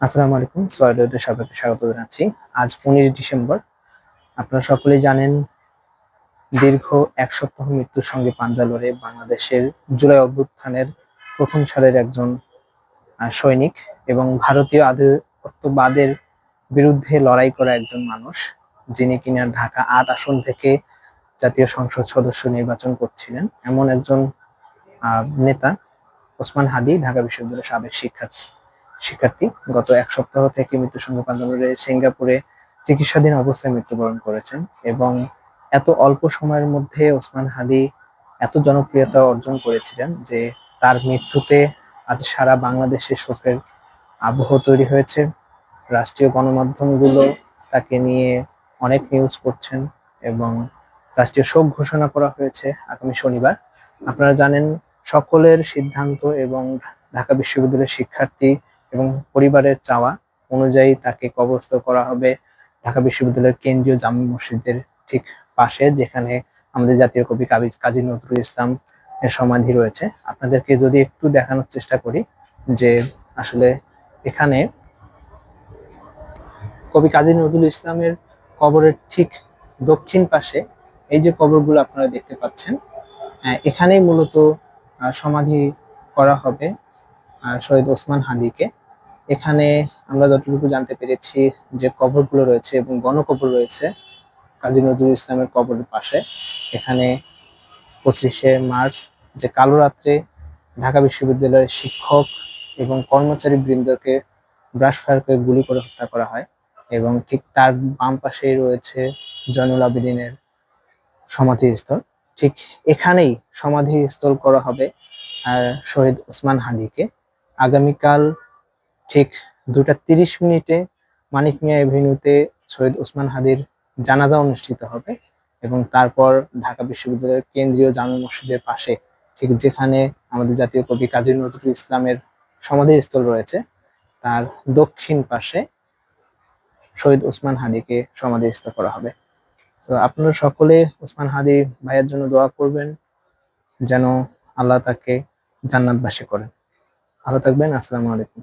আসসালামু আলাইকুম। সোয়াইডাতে সবাইকে স্বাগত জানাচ্ছি। আজ ১৫ ডিসেম্বর। আপনারা সকলেই জানেন, দীর্ঘ ১ সপ্তাহ মৃত্যুর সঙ্গে পাঞ্জা লড়ে বাংলাদেশের জুলাই অভ্যুত্থানের প্রথম সারির একজন সৈনিক এবং ভারতীয় আধিপত্যবাদের বিরুদ্ধে লড়াই করা একজন মানুষ, যিনি কিনা ঢাকা ৮ আসন থেকে জাতীয় সংসদ সদস্য নির্বাচন করছিলেন। এমন একজন নেতা ওসমান হাদি, ঢাকা বিশ্ববিদ্যালয়ের সাবেক শিক্ষার্থী। গত ১ সপ্তাহ থেকে মৃত্যুর সঙ্গে পাঞ্জা লড়ে সিঙ্গাপুরে চিকিৎসাধীন অবস্থায় মৃত্যুবরণ করেছেন। এবং এত অল্প সময়ের মধ্যে ওসমান হাদি এত জনপ্রিয়তা অর্জন করেছিলেন যে তার মৃত্যুতে আজ সারা বাংলাদেশে শোকের আবহ তৈরি হয়েছে। রাষ্ট্রীয় গণমাধ্যমগুলো তাকে নিয়ে অনেক নিউজ করছেন এবং রাষ্ট্রীয় শোক ঘোষণা করা হয়েছে আগামী শনিবার। আপনারা জানেন, সকলের সিদ্ধান্ত এবং ঢাকা বিশ্ববিদ্যালয়ের শিক্ষার্থী এবং পরিবারের চাওয়া অনুযায়ী তাকে কবরস্থ করা হবে ঢাকা বিশ্ববিদ্যালয়ের কেন্দ্রীয় জামে মসজিদের ঠিক পাশে, যেখানে আমাদের জাতীয় কবি কাজী নজরুল ইসলাম এর সমাধি রয়েছে। আপনাদেরকে যদি একটু দেখানোর চেষ্টা করি যে আসলে এখানে কবি কাজী নজরুল ইসলামের কবরের ঠিক দক্ষিণ পাশে এই যে কবরগুলো আপনারা দেখতে পাচ্ছেন, এখানেই মূলত সমাধি করা হবে শহীদ ওসমান হাদিকে। এখানে আমরা যতটুকু জানতে পেরেছি যে কবরগুলো রয়েছে এবং গণকবর রয়েছে কাজী নজরুল ইসলামের কবরের পাশে। এখানে ২৫শে মার্চ যে কালো রাত্রে ঢাকা বিশ্ববিদ্যালয়ের শিক্ষক এবং কর্মচারী বৃন্দকে ব্রাশ ফায়ার করে গুলি করে হত্যা করা হয়, এবং ঠিক তার বাম পাশেই রয়েছে জয়নুল আবেদিনের সমাধিস্থল। ঠিক এখানেই সমাধিস্থল করা হবে শহীদ ওসমান হাদিকে। আগামীকাল ঠিক ২টা ৩০ মিনিটে মানিক মিয়া এভিনিউতে শহীদ ওসমান হাদির জানাজা অনুষ্ঠিত হবে এবং তারপর ঢাকা বিশ্ববিদ্যালয়ের কেন্দ্রীয় জামে মসজিদের পাশে, ঠিক যেখানে আমাদের জাতীয় কবি কাজী নজরুল ইসলামের সমাধিস্থল রয়েছে, তার দক্ষিণ পাশে শহীদ ওসমান হাদিকে সমাধিস্থ করা হবে। তো আপনারা সকলে ওসমান হাদি ভাইয়ের জন্য দোয়া করবেন যেন আল্লাহ তাকে জান্নাতবাসী করেন। ভালো থাকবেন। আসসালামু আলাইকুম।